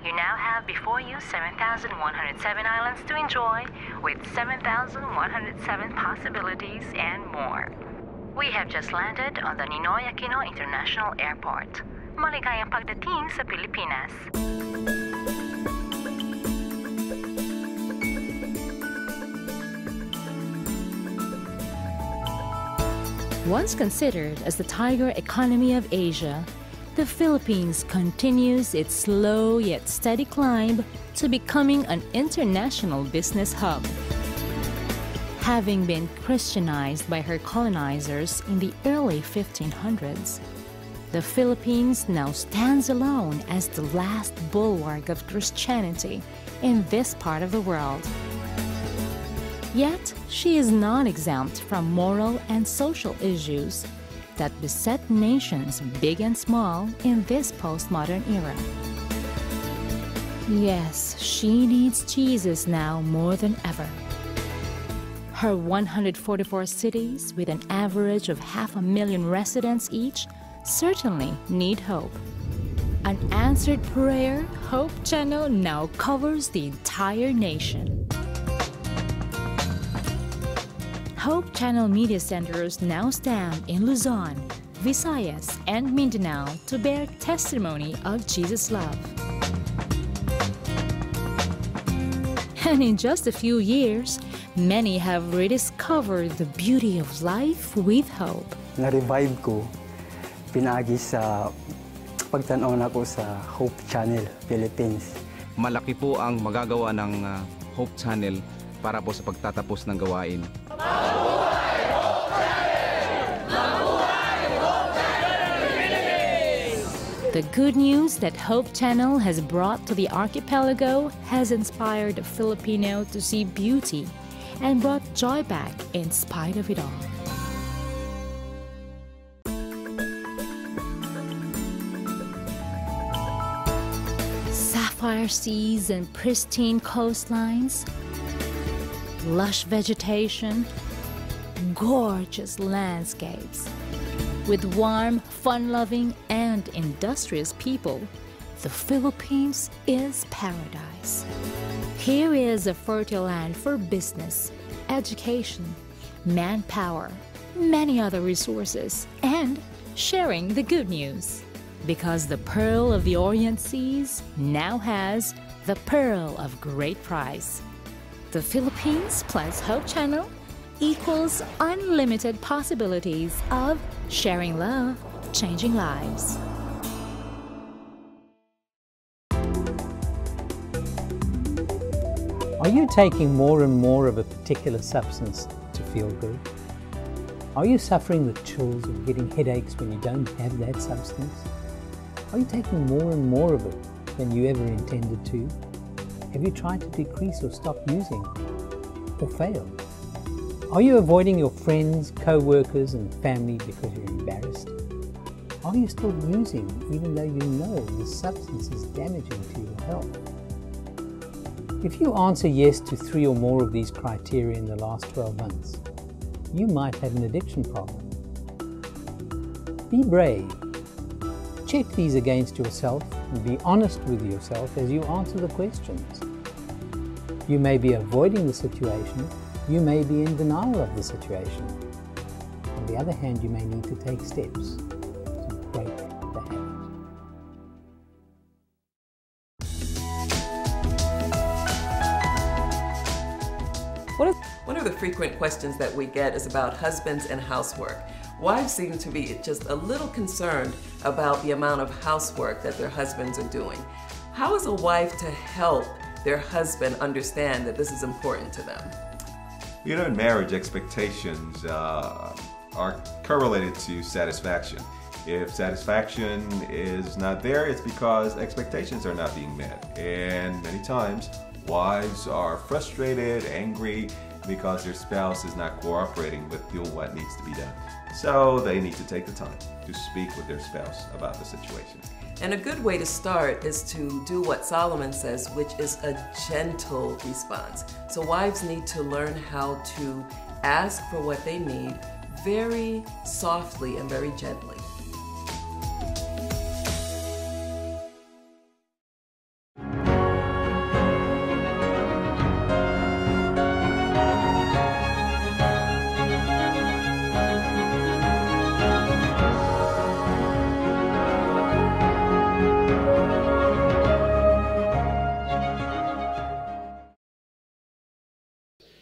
You now have before you 7,107 islands to enjoy, with 7,107 possibilities and more. We have just landed on the Ninoy Aquino International Airport. Maligayang pagdating sa Pilipinas. Once considered as the tiger economy of Asia, the Philippines continues its slow yet steady climb to becoming an international business hub. Having been Christianized by her colonizers in the early 1500s, the Philippines now stands alone as the last bulwark of Christianity in this part of the world. Yet, she is not exempt from moral and social issues that beset nations big and small in this postmodern era. Yes, she needs Jesus now more than ever. Her 144 cities, with an average of 500,000 residents each, certainly need hope. An answered prayer, Hope Channel now covers the entire nation. Hope Channel media centers now stand in Luzon, Visayas, and Mindanao to bear testimony of Jesus' love. And in just a few years, many have rediscovered the beauty of life with hope. Na-revive ko, pinagi sa pagtanaw na ko sa Hope Channel Philippines. Malaki po ang magagawa ng Hope Channel para po sa pagtatapos ng gawain. The good news that Hope Channel has brought to the archipelago has inspired the Filipino to see beauty and brought joy back in spite of it all. Sapphire seas and pristine coastlines, lush vegetation, gorgeous landscapes. With warm, fun-loving, and industrious people, the Philippines is paradise. Here is a fertile land for business, education, manpower, many other resources, and sharing the good news. Because the Pearl of the Orient Seas now has the Pearl of Great Price. The Philippines plus Hope Channel equals unlimited possibilities of sharing love, changing lives. Are you taking more and more of a particular substance to feel good? Are you suffering the chills of getting headaches when you don't have that substance? Are you taking more and more of it than you ever intended to? Have you tried to decrease or stop using, or failed? Are you avoiding your friends, co-workers and family because you're embarrassed? Are you still using even though you know the substance is damaging to your health? If you answer yes to 3 or more of these criteria in the last 12 months, you might have an addiction problem. Be brave. Check these against yourself and be honest with yourself as you answer the questions. You may be avoiding the situation. You may be in denial of the situation. On the other hand, you may need to take steps to break the habit. One of the frequent questions that we get is about husbands and housework. Wives seem to be just a little concerned about the amount of housework that their husbands are doing. How is a wife to help their husband understand that this is important to them? You know, in marriage, expectations are correlated to satisfaction. If satisfaction is not there, it's because expectations are not being met. And many times, wives are frustrated, angry, because their spouse is not cooperating with doing what needs to be done. So they need to take the time to speak with their spouse about the situation. And a good way to start is to do what Solomon says, which is a gentle response. So wives need to learn how to ask for what they need very softly and very gently.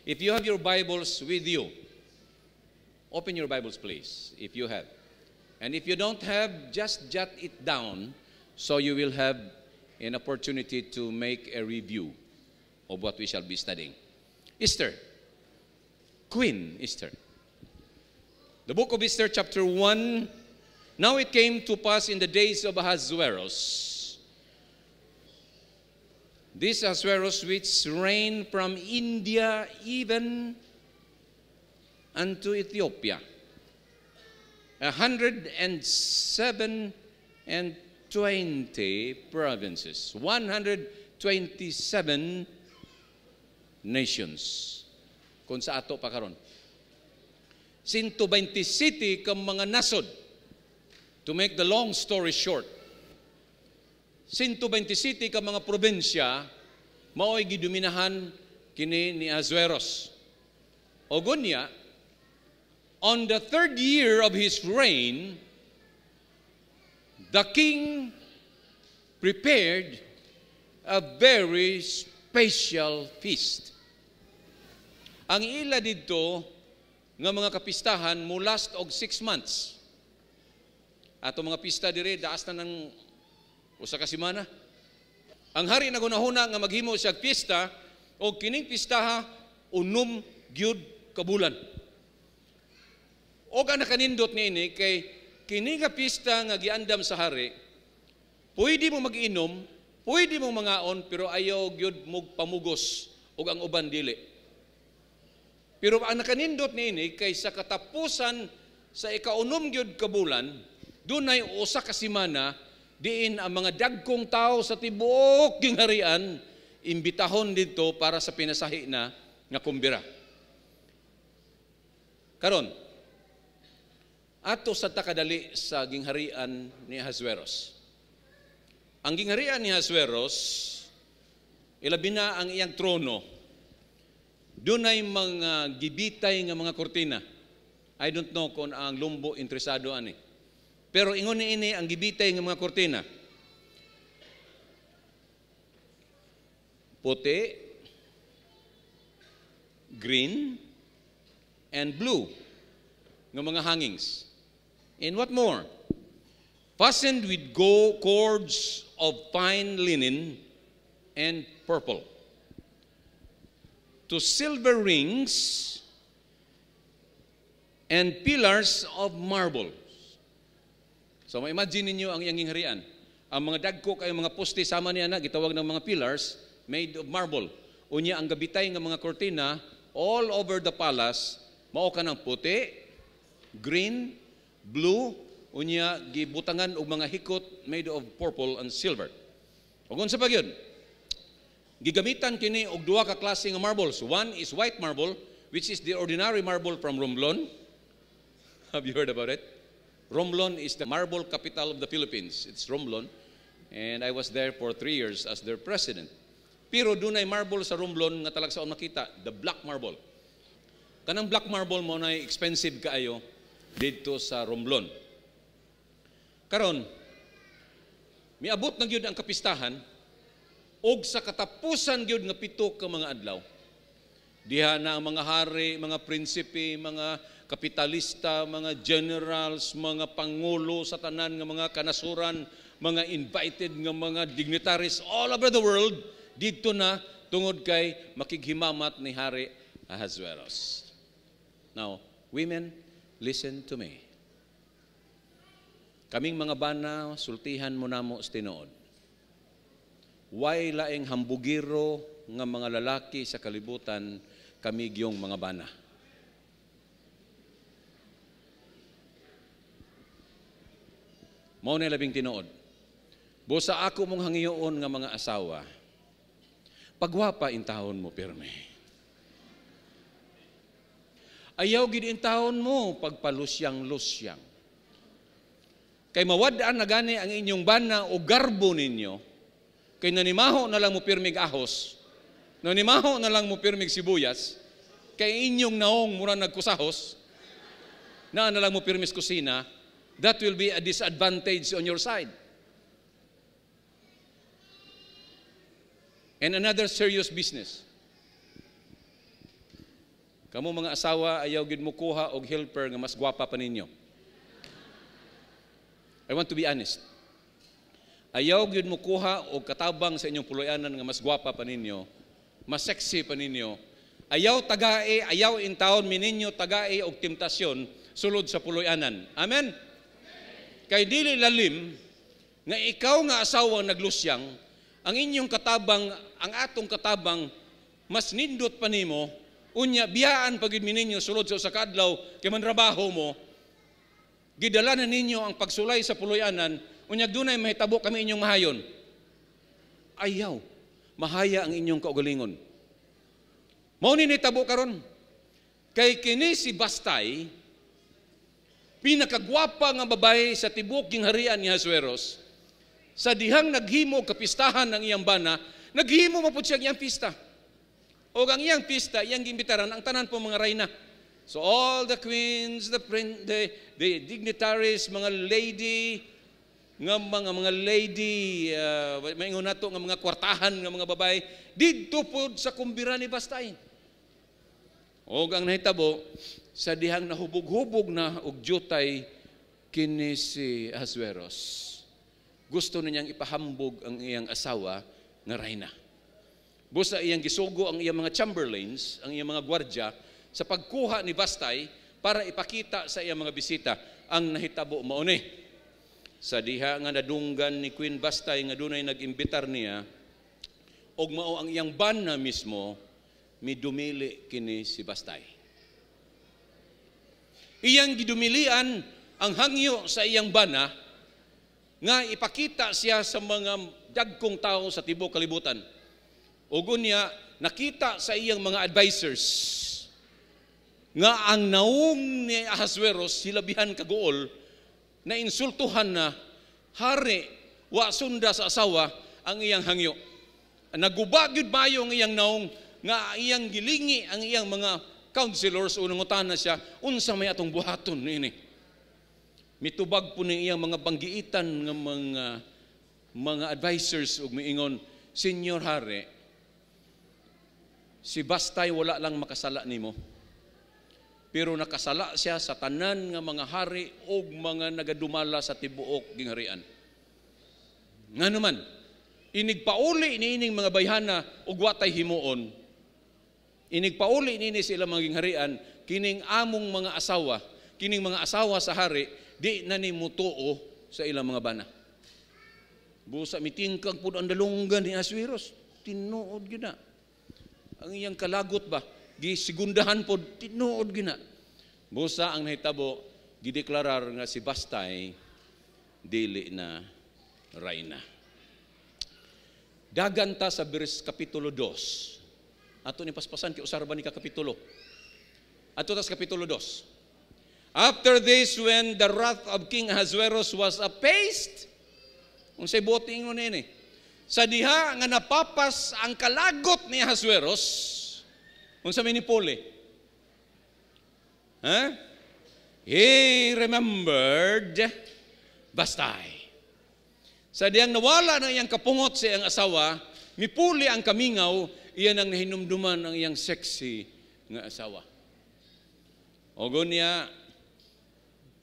If you have your Bibles with you, open your Bibles, please, if you have. And if you don't have, just jot it down so you will have an opportunity to make a review of what we shall be studying. Esther, Queen Esther. The book of Esther, chapter 1. Now it came to pass in the days of Ahasuerus. This Ahasuerus which reigned from India even unto Ethiopia, 127 provinces, 127 nations. Kung sa ato pa karon, 120 city kang mga nasod. To make the long story short, 120 city ka mga probinsya mao'y gidominahan kini ni Ahasuerus. O gunya, on the 3rd year of his reign, the king prepared a very special feast. Ang ila dito nga mga kapistahan mo last og 6 months. Ato mga pista dire daas na ng usa ka semana. Ang hari na gunahuna nga maghimo siya pista o kining pistaha unom gyud ka bulan. O ang nakanindot niini kay kini nga pista nga giandam sa hari, pwede mo mag-inom, pwede mo mangaon, pero ayaw gyud mo pamugos o ang uban dili. Pero ang nakanindot niini kay sa katapusan sa ikaunom gyud ka bulan, dunay usa ka semana diin ang mga dagkong tao sa tibuok gingharian imbitahon dito para sa pinasahi na nga kumbira. Karon, ato sa takadali sa gingharian ni Ahasuerus. Ang gingharian ni Ahasuerus, ilabi na ang iyang trono. Dunay mga gibitay nga mga kortina. I don't know kung ang lumbo interesado ani. Pero ingon ini ang gibitay nga mga kortina. Puti, green, and blue nga mga hangings. And what more? Fastened with gold cords of fine linen and purple. To silver rings and pillars of marble. So ma-imagine ninyo ang iyang harian. Ang mga dagko kay mga poste sama niya na gitawag ng mga pillars made of marble. Unya ang gabitay nga mga kortina all over the palace mao ka ng puti, green, blue, unya gibutangan og mga hikot made of purple and silver. Ug unsa pa gyud? Gigamitan kini og duha ka klase nga marbles. One is white marble, which is the ordinary marble from Romblon. Have you heard about it? Romblon is the marble capital of the Philippines. It's Romblon. And I was there for 3 years as their president. Pero dunay marble sa Romblon nga talagsaon makita, the black marble. Kanang black marble mo na expensive kaayo dito sa Romblon. Karon, miabot na gyud ang kapistahan og sa katapusan gyud nga 7 ka mga adlaw. Diha na ang mga hari, mga prinsipe, mga kapitalista, mga generals, mga pangulo sa tanan nga mga kanasuran, mga invited nga mga dignitaries all over the world dito na tungod kay makighimamat ni Hari Ahasuerus. Now, women, listen to me. Kaming mga bana, sultihan mo namo sa tinuod. Way laing hambugiro nga mga lalaki sa kalibutan kami giyong mga bana. Mao na labing tinuod. Busa ako mong hangiyoon nga mga asawa, pagwapa intahon mo pirme. Ayaw gid intahon mo pagpalusyang-lusyang. Kay mawadaan na gani ang inyong bana o garbo ninyo, kay nanimaho na lang mo pirmig ahos, nanimaho na lang mo pirmig sibuyas, kay inyong naong mura nagkusahos, na lang mo pirmis kusina, that will be a disadvantage on your side. And another serious business. Kamu mga asawa, ayaw gid mo kuha og helper nga mas gwapa pa ninyo. I want to be honest. Ayaw gid mo kuha og katabang sa inyong puloy-anan nga mas gwapa pa ninyo, mas sexy pa ninyo. Ayaw tagae, ayaw intawon mininyo tagae og temptasyon sulod sa puloy-anan. Amen? Kay dili lalim nga ikaw nga asawa naglusyang, ang inyong katabang, ang atong katabang, mas nindot pa nimo, unya biyaan pagid mininyo sulod sa usa ka adlaw kay manrabaho mo, gidala na ninyo ang pagsulay sa puloy-anan, unya dunay mahitabo kami inyong mahayon. Ayaw, mahaya ang inyong kaugalingon. Mao ni nitabo karon. Kay kini si Bastay, pinakagwapa nga babae sa tibok gingharian ni Ahasueros, sa dihang naghimo kapistahan ng iyang bana, naghimo mapud siya iyang pista. O ang iyang pista, iyang gimbitaran ang tanan po mga reyna. So all the queens, the dignitaries, mga lady, mga lady, maingon nato nga mga kwartahan nga mga babae, didto pod sa kumbira ni Bastay. O ang nahitabo, sa dihang nahubog-hubog na og jutay kini si Ahasueros, gusto na niyang ipahambog ang iyang asawa nga reyna. Busa iyang gisugo ang iyang mga chamberlains, ang iyang mga gwardya, sa pagkuha ni Bastay para ipakita sa iyang mga bisita ang nahitabo mao ni. Sa diha nga nadunggan ni Queen Bastay nga dunay nag-imbitar niya, og mao ang iyang bana mismo, midumili kini si Bastay. Iyang gidumilian ang hangyo sa iyang bana nga ipakita siya sa mga dagkong tao sa tibok kalibutan. Ug unya nakita sa iyang mga advisors nga ang naong ni Ahasueros hilabihan kaguol na insultuhan na hari wa sunda sa asawa ang iyang hangyo. Nagubagyod bayo ang iyang naong nga iyang gilingi ang iyang mga counselors o nangutana siya unsa may atong buhaton niini. Mitubag po ng iyang mga banggiitan ng mga advisors ug miingon, Senyor Hari, si Bastay wala lang makasala nimo. Pero nakasala siya sa tanan nga mga hari ug mga nagadumala sa tibuok gingharian. Nganuman, inigpauli niining mga bayhana ug watay himuon. Inigpauli niini sila mga gingharian kining among mga asawa, kining mga asawa sa hari di na ni mutuo sa ilang mga bana. Busa mitingkag pud ang dalunggan ni Ahasueros, tinuod gyud na. Ang iyang kalagot ba, gisigundahan pud tinuod gyud na. Busa ang nahitabo gideklarar nga si Bastay dili na reyna. Daganta sa kapitulo 2. Ato ni paspasan kay usar ba ni kapitulo. Ato tas kapitulo 2. After this, when the wrath of King Ahasueros was appeased, unsay boting mo nini, sa diha nga napapas ang kalagot ni Ahasueros, unsa may nipuli? He remembered Bastay. Sa diyang nawala na iyang kapungot sa iyang asawa, mipuli ang kamingaw, iyan ang nahinumduman ang iyang sexy nga asawa. Ogon niya,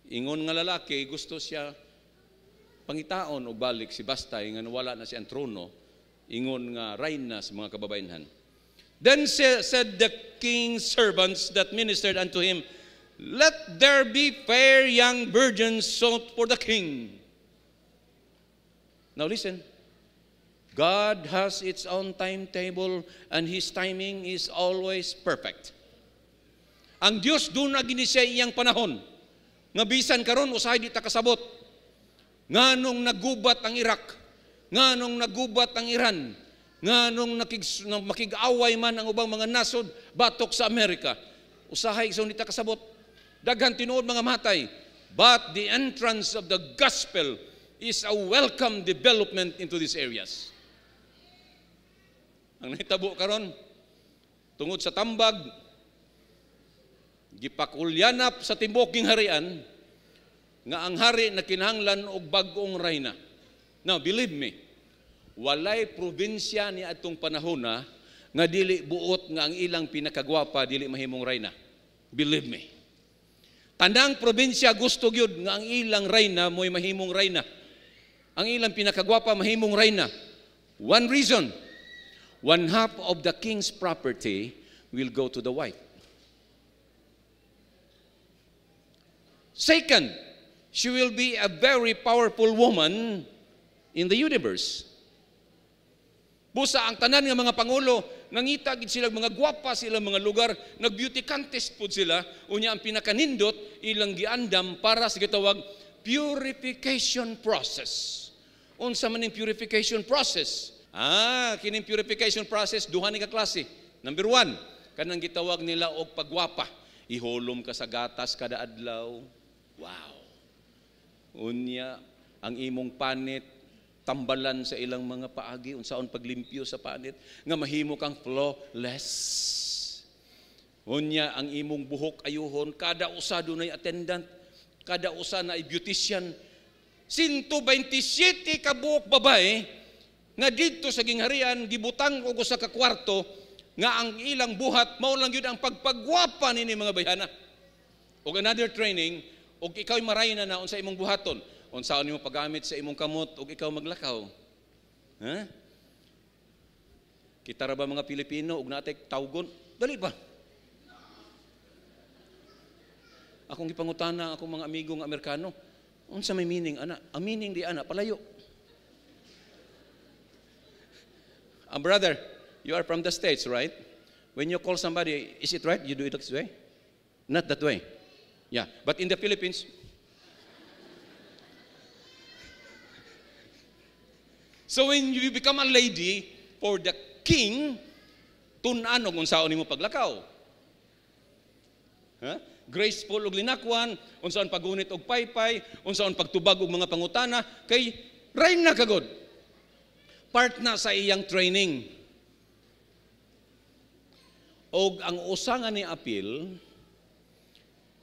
ingon nga lalaki, gusto siya pangitaon o balik si Bastay nga nawala na siyang trono, ingon nga reyna sa mga kababayenhan. Then said the king's servants that ministered unto him, Let there be fair young virgins sought for the king. Now listen, God has its own timetable and His timing is always perfect. Ang Diyos doon na ginisya iyang panahon, nga bisan karon usahay di ta kasabot. Nganong nagubat ang Iraq, nganong nagubat ang Iran, nganong makig-away man ang ubang mga nasod batok sa Amerika. Usahay so di ta kasabot. Daghan tinuod mga matay. But the entrance of the gospel is a welcome development into these areas. Ang nahitabo karon tungod sa tambag gipakulyanap sa timbok gingharian nga ang hari na kinahanglan og bag-ong reyna. Now, believe me, walay probinsya ni atong panahon na nga dili buot nga ang ilang pinakagwapa dili mahimong reyna. Believe me. Tanang probinsya gusto gyud nga ang ilang reyna mo'y mahimong reyna. Ang ilang pinakagwapa mahimong reyna. One reason, 1/2 of the king's property will go to the wife. Second, she will be a very powerful woman in the universe. Busa ang tanan nga mga pangulo, nangita gid sila mga gwapa sila mga lugar, nag-beauty contest pud sila, unya ang pinakanindot ilang giandam para sa gitawag purification process. Unsa man ning purification process? Kining purification process duha ni ka klase. Number 1, kanang gitawag nila og pagwapa. Ihulom ka sa gatas kada adlaw. Wow. Unya ang imong panit tambalan sa ilang mga paagi unsaon paglimpyo sa panit nga mahimo kang flawless. Unya ang imong buhok ayuhon kada usa dunay attendant, kada usa na beautician. 127 ka buhok babae nga dito sa gingharian gibutang og usa ka kwarto nga ang ilang buhat mao lang gyud ang pagpagwapa nini mga bayhana. Og another training, og ikaw marayna na unsa imong buhaton, unsaon nimo paggamit sa imong kamot og ikaw maglakaw. Kita ra ba mga Pilipino og natay tawgon? Dali ba? Akong gipangutana akong mga amigo nga Amerikano, unsa may meaning ana? Ang meaning di ana palayo. Brother, you are from the States, right? When you call somebody, is it right? You do it this way? Not that way. Yeah, but in the Philippines, so when you become a lady for the king, tun-ano kung saan mo paglakaw. Graceful og linakwan, unsaon pagunit og paypay, unsaon pagtubag og mga pangutana, kay reyna kagod. Part na sa iyang training. Og ang usa nga ni apil,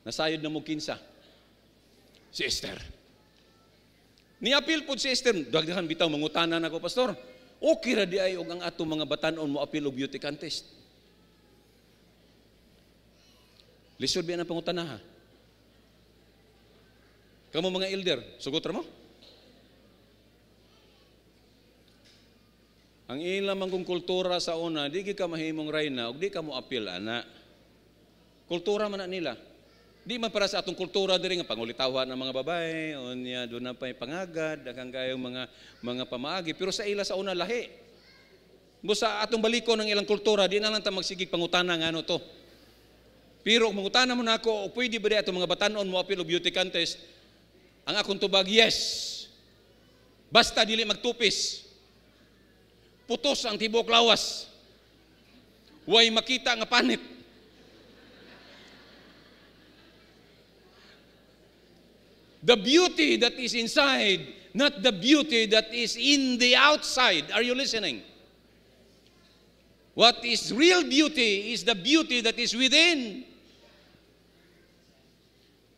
nasayod na mo kinsa. Si Esther. Niapil po si Esther, dagdagan bitaw mangutana na ko, pastor. Okay ra di ay og ang ato mga batanon mo apil og beauty contest. Lisod ba ang pangutana ha? Kamu mga elder, sugot ra mo? Ang ilang mangkong kultura sa una, di ka mahimong reyna og di ka mo apil ana. Kultura man na nila. Di man para sa atong kultura diri nga pangulitawan ng mga babae, unya do na pay pangagad, daghang kayong mga pamaagi, pero sa ila sa una lahi. Busa atong baliko ng ilang kultura, di na lang ta magsigig pangutana nga ano to. Pero kung mangutana mo nako, pwede ba di atong mga batanon mo apil og beauty contest? Ang akong tubag, yes. Basta dili magtupis. Putos ang tibok lawas. Way makita nga panit. The beauty that is inside, not the beauty that is in the outside. Are you listening? What is real beauty is the beauty that is within.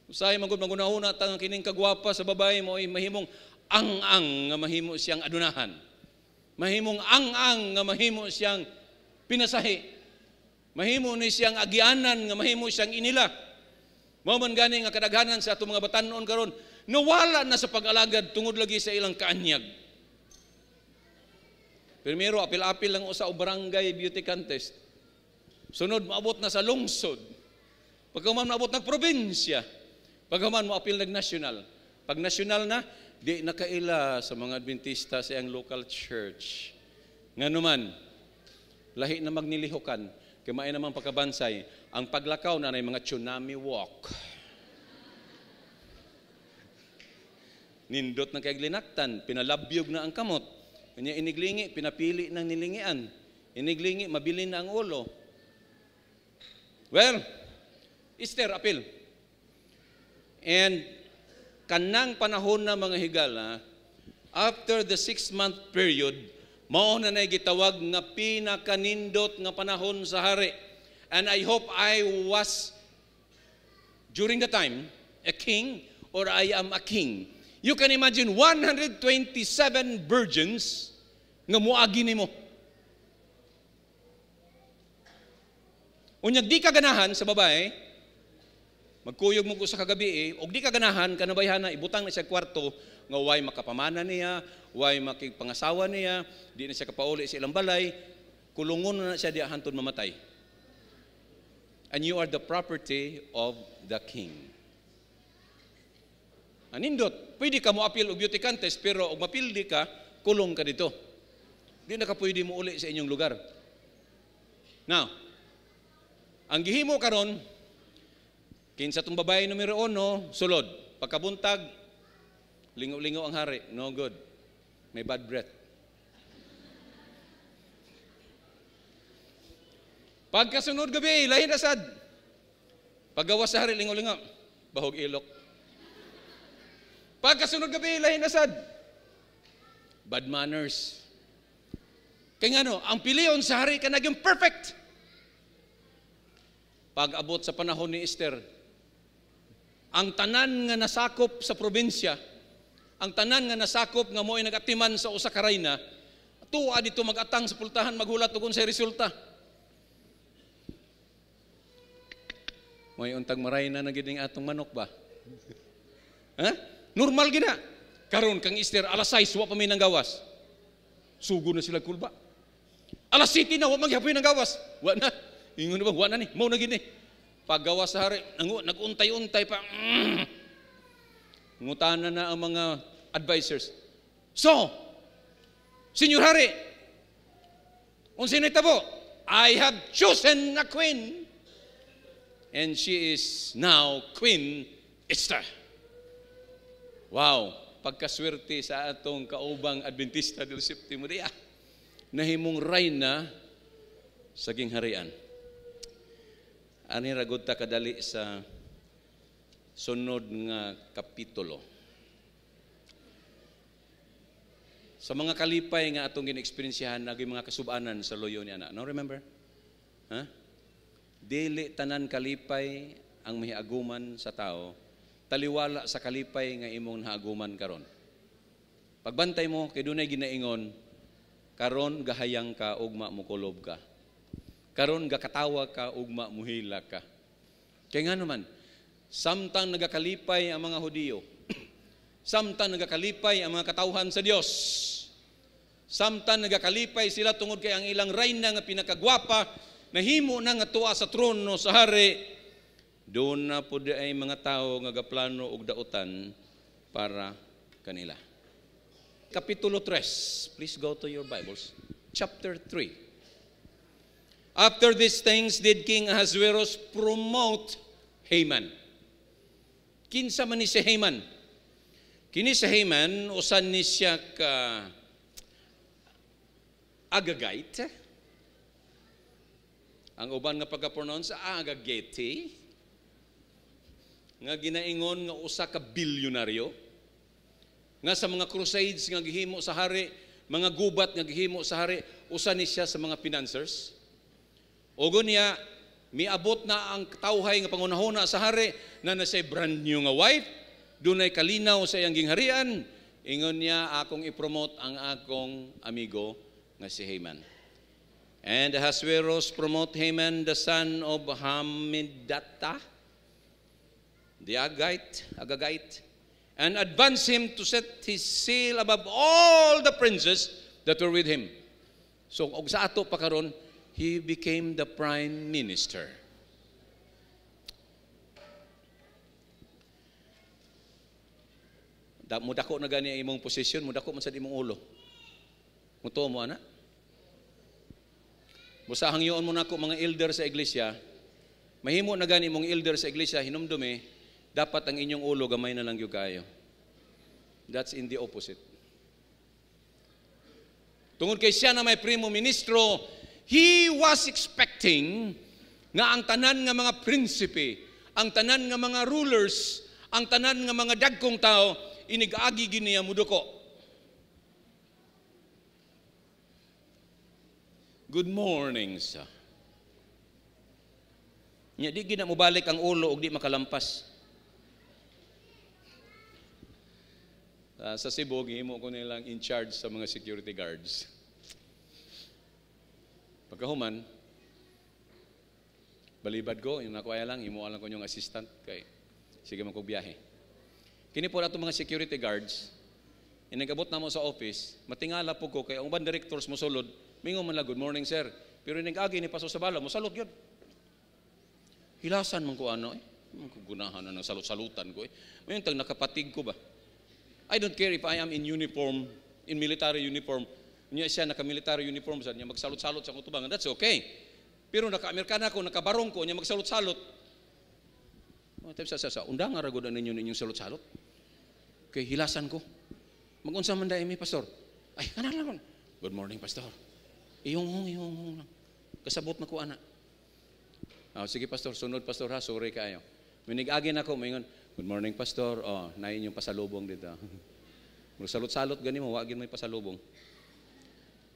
Usahay magunahuna tang kining kagwapa sa babae mo ay mahimong ang-ang nga mahimo siyang adunahan. Mahimong ang-ang nga mahimo siyang pinasahi. Mahimo ni siyang agianan nga mahimo siyang inila. Mao man gani nga kadaghanan sa atong mga batan-on karon nawala na sa pag-alagad tungod lagi sa ilang kaanyag. Primero apil-apil lang usa o barangay beauty contest. Sunod maabot na sa lungsod. Pagkaman maabot ng probinsya. Pagkaman maapil nag national. Pag national na di nakaila sa mga Adventista sa iyang local church. Nganuman, lahi na magnilihukan, kaya may namang pagkabansay, ang paglakaw na mga tsunami walk. Nindot na kay glinaktan, pinalabyog na ang kamot. Kanya iniglingi, pinapili ng nilingian. Iniglingi, mabilin na ang ulo. Well, Esther, apil. And kanang panahon na mga higala, after the 6-month period, mao na gitawag nga pinakanindot nga panahon sa hari. And I hope I was, during the time, a king or I am a king. You can imagine 127 virgins nga muagi nimo. Unyag di ka ganahan sa babae, magkuyog mo ko sa kagabi og di ka ganahan kanabayhan na ibutang na siya kwarto nga way makapamana niya, way makipangsawa niya, di na siya kapauli sa ilang balay, kulungon na siya di hantod mamatay. And you are the property of the king. Anindot, pwede ka mo appeal og beauty contest pero og mapildi ka, kulong ka dito. Di na ka pwede mo uli sa inyong lugar. Now, ang gihimo karon kinsa tong babae numero 1, sulod. Pagkabuntag, lingaw-lingaw ang hari. No good. May bad breath. Pagkasunod gabi, lahin asad. Paggawas sa hari, lingaw-lingaw. Bahog ilok. Pagkasunod gabi, lahin asad. Bad manners. Kaya nga no, ang piliyon sa hari ka naging perfect. Pag-abot sa panahon ni Esther, ang tanan nga nasakop sa probinsya, ang tanan nga nasakop nga mo'y nagatiman sa usa ka rayna, tuwa dito magatang sa pultahan, maghulat kung sa resulta. Mo'y untag marayna na giding atong manok ba? Ha? Normal gina. Karon kang Esther, alas 6, wa pa may nang gawas. Sugo na sila kulba. Alas 7 na, wa maghapoy nang gawas. Wa na. Ingon na ba? Wa na ni. Mau na gini. Paggawas sa hari, naguntay-untay pa. Ngutanan na ang mga advisors. So, Senyor Hari, unsa ni tabo? I have chosen a queen. And she is now Queen Esther. Wow, pagkaswerte sa atong kaubang Adventista del Séptimo Día. Nahimong rayna sa gingharian. Ani ragod ta kadali sa sunod nga kapitulo. Sa mga kalipay nga atong gin-eksperyensyahan naging mga kasubanan sa loyo ni ana. No remember? Ha? Dili tanan kalipay ang mahiaguman sa tao. Taliwala sa kalipay nga imong nahaguman karon. Pagbantay mo kay dunay ginaingon, karon gahayang ka ugma mukulob ka. Karon gakatawa ka ugma muhila ka. Kaya nga naman, samtang nagakalipay ang mga Hudiyo, samtang nagakalipay ang mga katawhan sa Dios, samtang nagakalipay sila tungod kay ang ilang rayna nga pinakagwapa, nahimo na nga tuwa sa trono sa hari, doon na po ay mga tao nga gaplano og dautan para kanila. Kapitulo 3. Please go to your Bibles. Chapter 3. After these things did King Ahasuerus promote Haman. Kinsa man ni si Haman? Kini si Haman, usan ni siya ka Agagite. Ang uban nga pagka-pronounce, Agagite. Nga ginaingon nga usa ka bilyonaryo. Nga sa mga crusades nga gihimo sa hari, mga gubat nga gihimo sa hari, usan ni siya sa mga financiers. Ogo niya, miabot na ang tawhay nga pangunahuna sa hari na nasa'y brand new nga wife, dunay kalinaw sa iyang gingharian, ingon niya, akong ipromote ang akong amigo nga si Haman. And Ahasuerus promote Haman, the son of Hammedatha, the Agagite, and advance him to set his seal above all the princes that were with him. So, og sa ato pa karon, he became the prime minister. Mudako na gani imong posisyon, mudako man sa imong ulo. Muto mo ana. Busa hangyoon mo nako mga elder sa iglesia. Mahimo na gani imong elder sa iglesia hinumdumi, dapat ang inyong ulo gamay na lang gyud kayo. That's in the opposite. Tungod kay siya na may primo ministro, he was expecting nga ang tanan nga mga prinsipe, ang tanan nga mga rulers, ang tanan nga mga dagkong tao, inigagi giniya muduko. Good morning, sir. Nya di gina mo balik ang ulo og di makalampas. Sa Cebu, gihimo ko nilang in charge sa mga security guards. Pagkahuman, balibad ko, yung nakuha lang, imuha lang ko yung assistant, kay sige man kong biyahe. Kini po nato mga security guards, inagabot na mo sa office, matingala po ko, kaya ang ban directors mo sulod, mingo man lang, good morning sir, pero inag-agi ni paso sa bala, mo salot yun. Hilasan man ko ano gunahan na ng salut-salutan ko Ngayon, tag nakapatig ko ba? I don't care if I am in uniform, in military uniform, niya siya naka-military uniform sa niya magsalot-salot sa kutubangan, that's okay. Pero naka-Amerikana ko, nakabarong ko, niya magsalot-salot. Undang nga ragod ninyo ninyong salot-salot. Kay hilasan ko. Mag-unsa man dahil may pastor. Ay, kanan lang. Good morning, pastor. Iyong lang. Kasabot na ko, anak. Sige, pastor. Sunod, pastor, ha. Sorry kayo. Minig-agin ako. Mayroon, good morning, pastor. Na inyong pasalubong dito. Salot-salot, gani mo. Wagin mo yung pasalubong.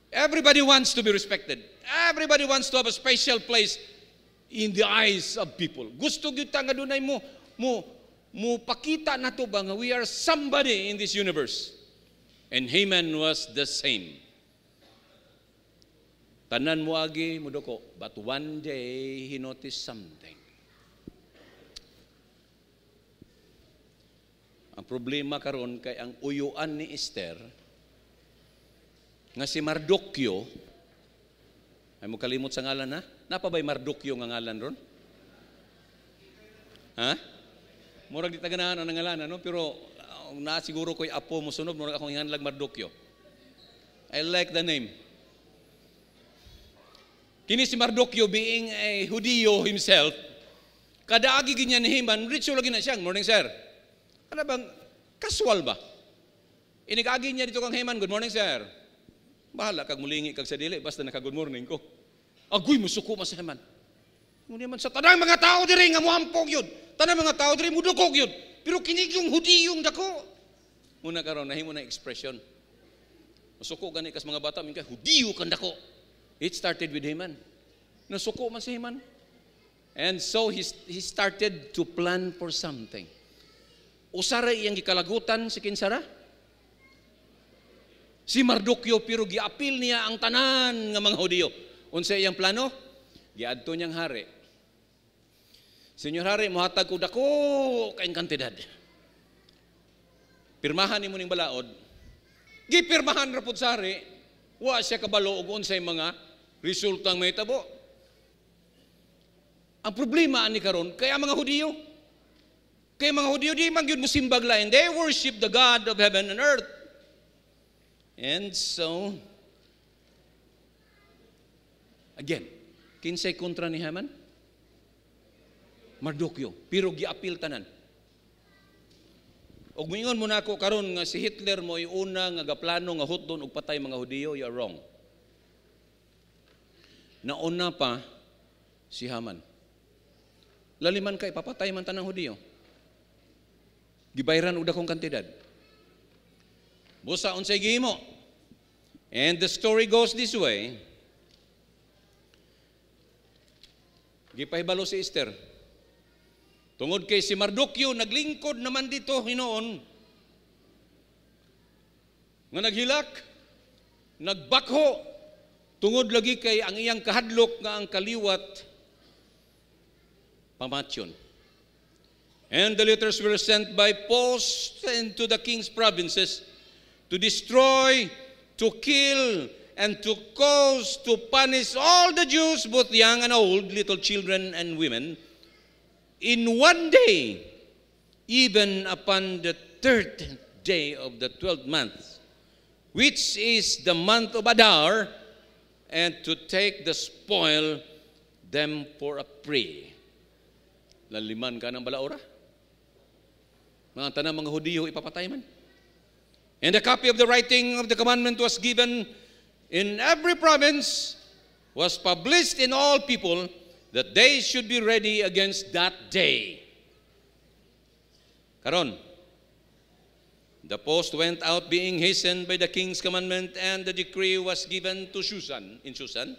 Everybody wants to be respected. Everybody wants to have a special place in the eyes of people. Gusto gyud ta nga dunay mo pakita nato ba nga we are somebody in this universe. And Haman was the same. Tanan mo agi mudoko, but one day he noticed something. Ang problema karon kay ang uyuan ni Esther nga si Mardukyo, ay mo kalimot sa ngalan ha? Napa ba'y Mardukyo nga ngalan ron? Ha? Murag di taganahan ang ngalan, no? Pero na siguro ko'y apo mo sunod, murag akong ihanlag Mardukyo. I like the name. Kini si Mardukyo being a Hudiyo himself, kada agi ganyan ni Haman, ritual lagi na siya. Morning sir. Ano bang, casual ba? Inigagi niya dito kang Haman, good morning sir. Bahala kag mulingi kag sa dili basta naka good morning ko. Agoy musuko mas Haman. Ngunit man sa tanang mga tao diri nga mohampog yun. Tanang mga tao diri mudukog yun. Pero kinig yung Hudiyong dako. Muna karon nahimo na expression. Musuko gani kas mga bata min kay Hudiyo kan dako. It started with Haman. Nasuko man si Haman. And so he started to plan for something. Usara iyang gikalagutan si Kinsara. Si Mardukyo, pero giapil niya ang tanan ng mga Hudiyo. Unsa iyang plano? Giadto niyang hari. Senyor hari, mohatag ko dako kaing kantidad. Pirmahan ni mo ning balaod. Gipirmahan ra pud sa hari. Wa siya kabalo og unsay mga resultang mahitabo. Ang problema ani karon kay ang mga Hudiyo. Kay mga Hudiyo di man gyud mosimbag lain. They worship the God of heaven and earth. And so, again, kinsay kontra ni Haman? Mardukyo. Pero giapil tanan. Og mingon mo na ako karon nga si Hitler mo una nga gaplano nga hutdon og patay mga Hudiyo, you're wrong. Nauna pa si Haman. Laliman kay papatay man tanang Hudiyo. Gibayran og dakong kantidad. Busa unsay gihimo. And the story goes this way. Gipahibalo si Esther. Tungod kay si Mardukyo naglingkod naman dito hinoon. Nga naghilak, nagbakho tungod lagi kay ang iyang kahadlok nga ang kaliwat pamatyon. And the letters were sent by post into the king's provinces to destroy, to kill, and to cause to punish all the Jews, both young and old, little children and women, in one day, even upon the 13th day of the 12th month, which is the month of Adar, and to take the spoil them for a prey. Laliman ka ng balaura? Mga tanang mga Hudiyo ipapatay man. And a copy of the writing of the commandment was given in every province, was published in all people, that they should be ready against that day. Karon, the post went out being hastened by the king's commandment, and the decree was given to Shushan, in Shushan,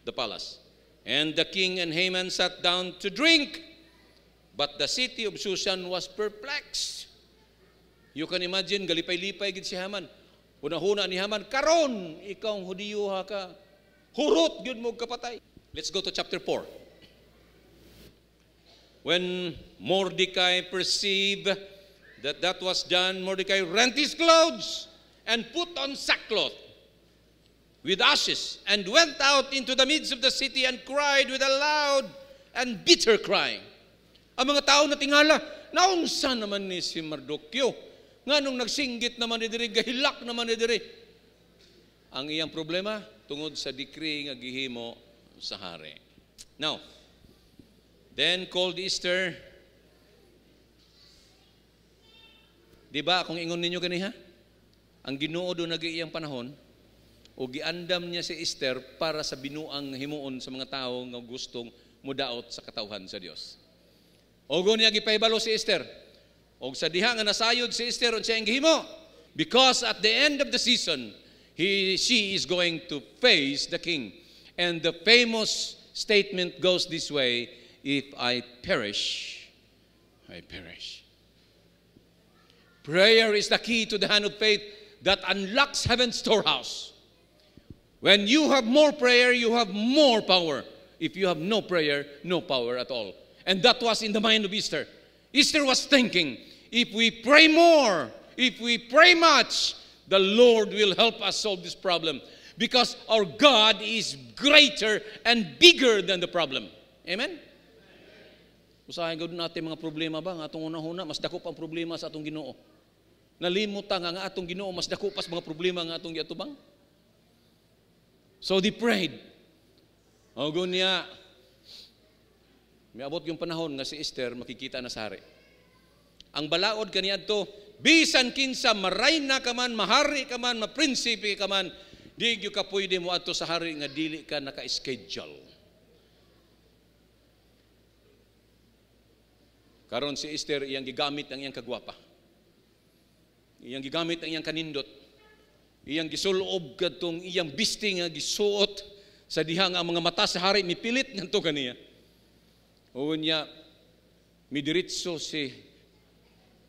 the palace. And the king and Haman sat down to drink, but the city of Shushan was perplexed. You can imagine, galipay-lipay gid si Haman. Una-huna ni Haman, karon ikaw Hudiyo ha ka. Hurot gyud mo kapatay. Let's go to chapter 4. When Mordecai perceived that was done, Mordecai rent his clothes and put on sackcloth with ashes, and went out into the midst of the city and cried with a loud and bitter crying. Ang mga tao na tingala, naunsa naman ni si Mardukyo? Nganong nagsinggit naman ni diri, gahilak naman ni diri. Ang iyang problema, tungod sa decree nga gihimo sa hari. Now, then called Esther. Di ba, kung ingon ninyo ganiha, ang Ginoo do nag-iyang panahon, o giandam niya si Esther para sa binuang himuon sa mga tao nga gustong mudaot sa katawhan sa Dios. Ogo niya gipahibalo si Esther. Og sa diha nga nasayod si Esther unsa ang gihimo? Because at the end of the season, she is going to face the king. And the famous statement goes this way, if I perish, I perish. Prayer is the key to the hand of faith that unlocks heaven's storehouse. When you have more prayer, you have more power. If you have no prayer, no power at all. And that was in the mind of Esther. Esther was thinking, if we pray more, if we pray much, the Lord will help us solve this problem. Because our God is greater and bigger than the problem. Amen? Usahay gud natin mga problema ba? Nga atong una-una, mas dako pang problema sa atong Ginoo. Nalimutan nga atong Ginoo, mas dako pa sa mga problema nga atong giatubang. So they prayed. Ogo niya, may abot yung panahon nga si Esther makikita na sa hari. Ang balaod kaniya to, bisan kinsa marayna ka man, mahari ka man, maprinsipe ka man, di ka pwede mo ato sa hari nga dili ka naka-schedule. Karon si Esther, iyang gigamit ang iyang kagwapa. Iyang gigamit ang iyang kanindot. Iyang gisulob kadtong iyang bisti nga gisuot sa diha nga mga mata sa hari mipilit ngadto kaniya. O niya midiritso si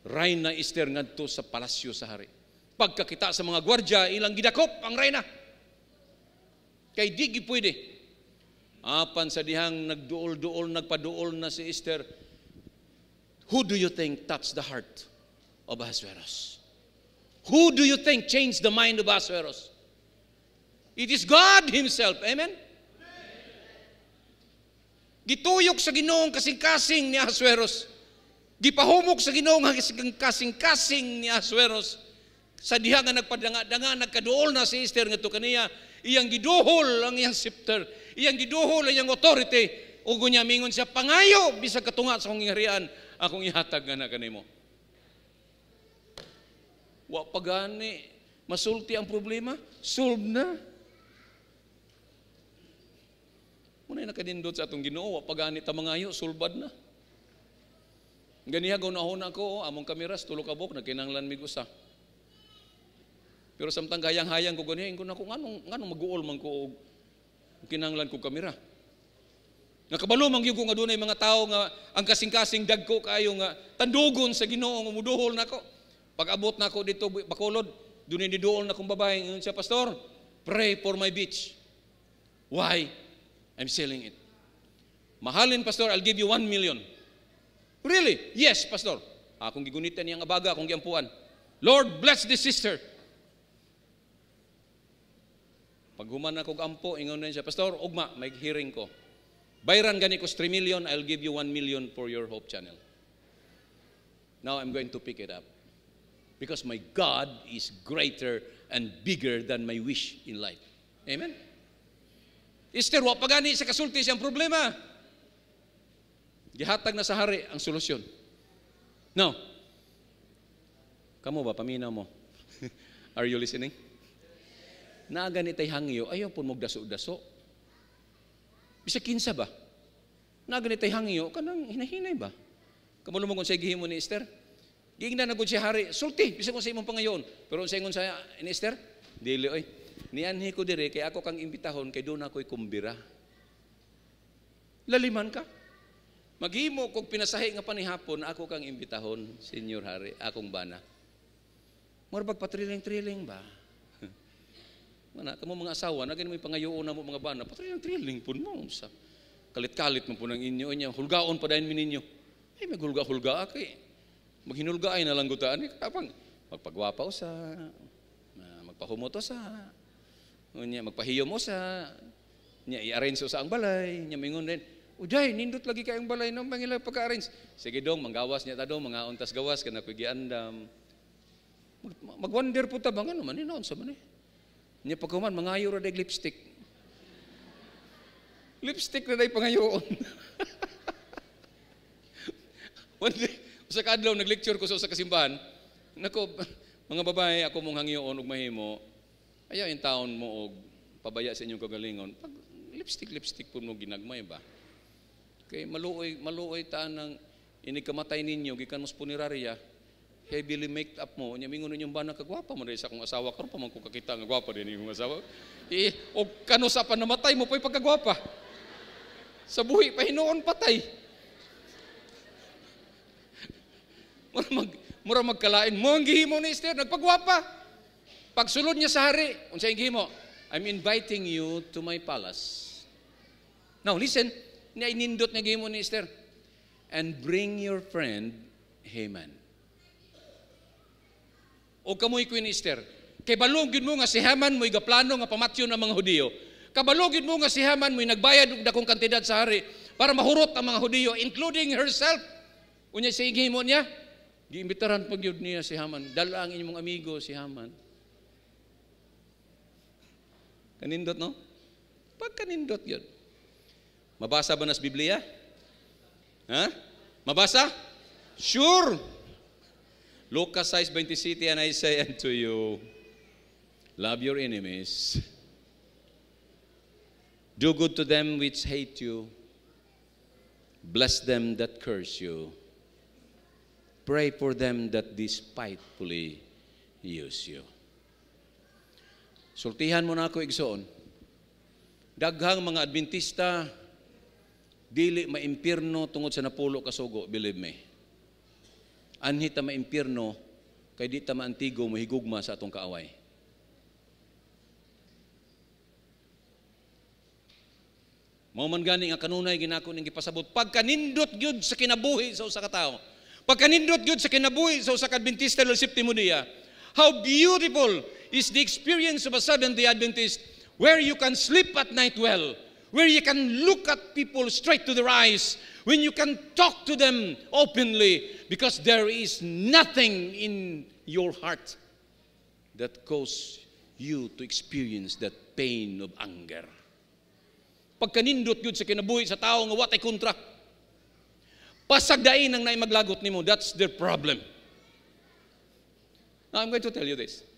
Reyna Esther ngadto sa palasyo sa hari. Pagkakita sa mga gwardiya, ilang gidakop ang Reyna. Kay di gi pwede. Apan sa dihang nagduol-duol, nagpaduol na si Esther, who do you think touched the heart of Ahasuerus? Who do you think changed the mind of Ahasuerus? It is God Himself. Amen? Gituyok sa Ginoong kasing-kasing ni Ahasuerus. Gipahumok sa Ginoong kasing-kasing ni Ahasuerus. Sa diha nga nagpadanga-danga, nagkaduol na si Esther nga to kaniya, iyang giduhol ang iyang scepter, iyang giduhol ang iyang authority, ugo niya mingon siya, pangayo, bisag katunga sa akong ingarian, akong ihatag nga na kanimo. Wa pagani, masulti ang problema, solve na. Muna'y nakadindot sa atong Ginoo, wa pagani ta mangayo, sulbad na. Ganiha gunahon ako, among kameras, tulo ka buk, nagkinanglan mig usa. Pero samtang hayang-hayang ko ganihin ko na kung anong mag-uol man ko kinanglan ko kamera. Nakabalo man gyud ko nga dunay mga tao nga ang kasing-kasing dagko kayo nga tandugon sa Ginoo nga muduhol nako. Pag-abot nako dito Bacolod, dunay niduol na kong babae ingon siya, pastor, pray for my beach. Why? I'm selling it. Mahalin, pastor, I'll give you 1 million. Really? Yes, pastor. Akong gigunitan niyang abaga, akong giampuan. Lord, bless this sister. Pag human ako ampo, ingon na siya, pastor, ugma, may hearing ko. Bayran gani ko 3 million, I'll give you 1 million for your Hope Channel. Now I'm going to pick it up. Because my God is greater and bigger than my wish in life. Amen? Esther, wa pagani sa kasulti siyang problema. Gihatag na sa hari ang solusyon. Now, kamo ba, paminaw mo? Are you listening? Naaganitay hangyo, ayaw po magdaso-daso. Bisa kinsa ba? Naaganitay hangyo, kanang hinahinay ba? Kamulo mo kung sa gihimo ni Esther? Gingnan na gud si hari, sulti, bisa kung sa imong pangayon. Pero sa ingon sa ni Esther, dili oy. Nianhi ko dire kay ako kang imbitahon kay doon ako'y kumbira. Laliman ka. Maghimo kog pinasahi nga panihapon ako kang imbitahon, Senyor Hari, akong bana. Murag patriling-triling ba? Kamo mga asawa, na ganun may pangayoon na mo mga bana, patay ang thrilling po mo. Sa kalit-kalit mo po ng inyo, hulgaon pa dahil ninyo. Ay, maghulga-hulga kay. Maghinulga ay nalang gutaan. Kapang magpagwapa sa, magpahumoto sa, magpahiyo mo sa, i-arrange sa ang balay, mingon din, uday, nindot lagi kayong balay ng pangila pagka-arrange. Sige dong, manggawas niya ta dong, mga untas gawas, kana pigiandam. Mag-wonder po tabang, ano man, inaon sa man eh. Niya pagkuman, mangayo ra day lipstick. Lipstick na day pangayoon. One day, sa kadlaw, nag-lecture ko sa kasimbahan, nako, mga babae, ako mong hangyoon og mahimo, ayaw yung taon mo og pabaya sa inyong kagalingon. Pag lipstick po mo ginagmay ba? Okay, maluoy taan ng inikamatay ninyo, gikan mo sa punerarya, heavily make up mo, nya mingon ninyong bana kagwapa mo dahil sa akong asawa, karon pa man ko kakita nga gwapa din yung asawa. O kano sa pa namatay mo, pa'y pagkagwapa. Sa buhi, pahinoon patay. Mura magkalain, mo ang gihimo ni Esther, nagpagwapa. Pagsulod niya sa hari, unsa ang gihimo? I'm inviting you to my palace. Now, listen, inindot na gihimo ni Esther. And bring your friend Haman. O kamoy Queen Esther, kay balugid mo nga si Haman mo'y gaplano nga pamatyon ng mga Hudiyo. Kabalugid mo nga si Haman mo'y nagbayad og dakong kantidad sa hari para mahurot ang mga Hudiyo, including herself. Unya sa igihimo niya, giimbitaran pag yun niya si Haman. Dala ang inyong amigo si Haman. Kanindot, no? Pagkanindot yun. Mabasa ba nas Biblia? Ha? Mabasa? Sure! Lucas 6:27, and I say unto you, love your enemies, do good to them which hate you, bless them that curse you, pray for them that despitefully use you. Sultihan mo na ako, igsoon. Daghang mga Adventista, dili maimpirno tungod sa napulo kasugo, believe me. Anhi ta maimpirno, kay di ta maantigo, mahigugma sa atong kaaway. Mao man gani nga kanunay ginako ning gipasabot, pagkanindot gyud sa kinabuhi sa usa ka tawo. Pagkanindot gyud sa kinabuhi sa usa ka Adventista del Séptimo Día. How beautiful is the experience of a Seventh-day Adventist where you can sleep at night well, where you can look at people straight to their eyes, when you can talk to them openly, because there is nothing in your heart that causes you to experience that pain of anger. Pagkanindot yun sa kinabuhi sa tao nga watay kontra, pasagdain ang naimaglagot nimo, that's their problem. Now, I'm going to tell you this.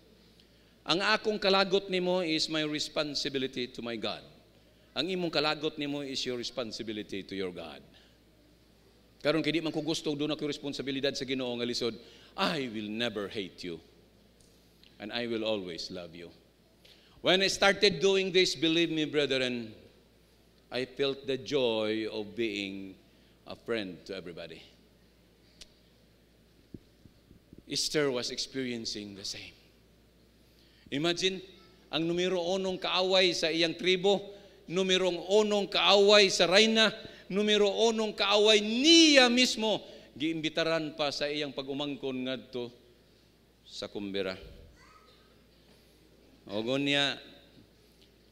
Ang akong kalagot nimo is my responsibility to my God. Ang imong kalagot nimo is your responsibility to your God. Karon kay di man ko gusto doon ako responsibilidad sa Ginoo nga lisod, I will never hate you. And I will always love you. When I started doing this, believe me, brethren, I felt the joy of being a friend to everybody. Esther was experiencing the same. Imagine, ang numero 1 kaaway sa iyang tribo, numero 1 kaaway sa reyna, numero 1 kaaway niya mismo, giimbitaran pa sa iyang pag-umangkon ngadto sa kumbera. Ogon niya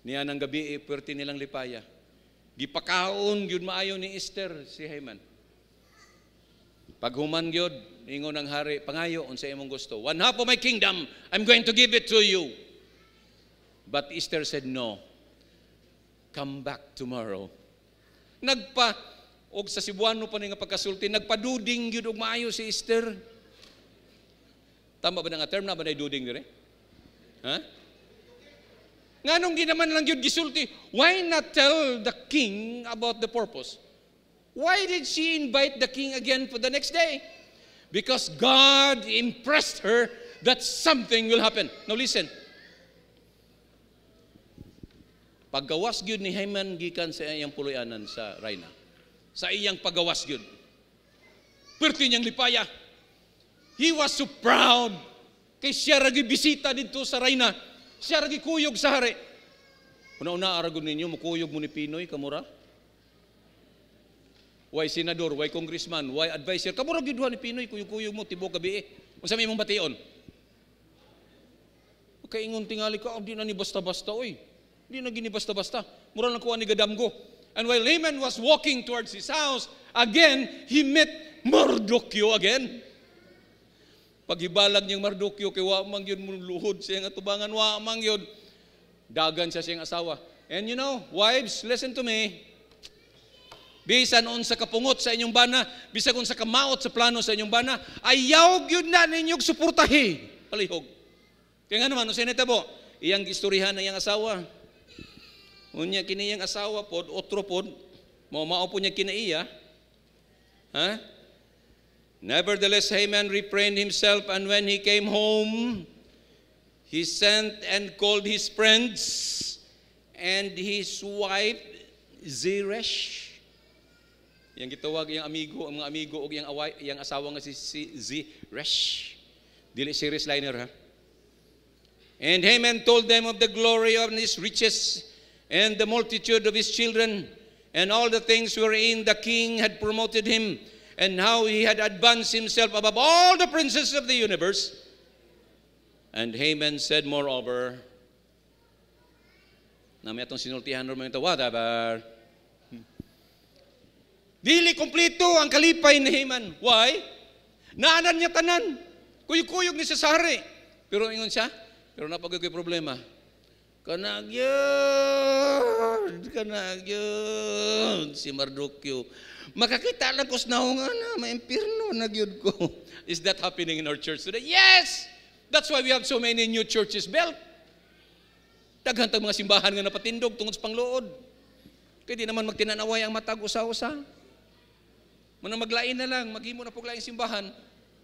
ng gabi, puwerte nilang lipaya. Gipakaon gyud maayo ni Esther si Haman. Paghuman gyud ingon ang hari, pangayo unsa imong gusto. 1/2 of my kingdom, I'm going to give it to you. But Esther said, no. Come back tomorrow. Og sa Cebuano pa ni nga pagkasulti, nagpaduding gyud og maayo si Esther. Tama ba nga term na ba na duding dire? Ha? Nganong di naman lang gyud gisulti? Why not tell the king about the purpose? Why did she invite the king again for the next day? Because God impressed her that something will happen. Now listen. Paggawas gyud ni Haman gikan sa iyang puloy-anan sa reyna. Sa iyang paggawas gyud. Perti niyang lipaya. He was so proud. Kay siya ra gyud bisita didto sa reyna. Siya ragi kuyog sa hari. Una-una aragon ninyo, mukuyog mo ni Pinoy, kamura? Why senador, why congressman, why advisor? Kamura giduhan ni Pinoy, kuyog-kuyog mo, tibok gabi eh. Unsa may mong bation? Kaingon tingali ka, di na ni basta-basta, oy. Di na gini basta-basta. Mura lang kuha ni Gadamgo. And while Haman was walking towards his house, again, he met Mardukyo again. Paghibalag niyang Mardukyo, kay wa mang yun mong luhod siya nga tubangan, wa mang yun. Dagan siya siyang asawa. And you know, wives, listen to me. Bisan on sa kapungot sa inyong bana, bisan on sa kamaot sa plano sa inyong bana, ayaw yun na ninyong suportahi. Palihog. Kaya nga naman, no seneta po, iyang istoryahan ng iyang asawa. Unya kini iyang asawa pod, otro pod, mao po niya kinaiya. Ha? Nevertheless, Haman refrained himself, and when he came home, he sent and called his friends and his wife Zeresh. Yang gitawag iyang amigo, ang mga amigo o iyang asawa nga si Zeresh. Dili series liner ha. And Haman told them of the glory of his riches and the multitude of his children and all the things wherein the king had promoted him, and how he had advanced himself above all the princes of the universe. And Haman said, moreover, na may atong sinultihan naman ito, whatever. Dili kompleto ang kalipay ni Haman. Why? Naanan niya tanan. Kuyog-kuyog ni sa hari. Pero ingon siya, pero napagagay problema. Kanagyod si Mardukyo. Makakita lang ko sa naungan na maimpirno nagyod ko. Is that happening in our church today? Yes! That's why we have so many new churches built. Daghantag mga simbahan nga napatindog tungod sa pangluod. Kaya di naman magtinanaway ang matag usa-usa. Muna maglain na lang, maghimo na paglaing simbahan.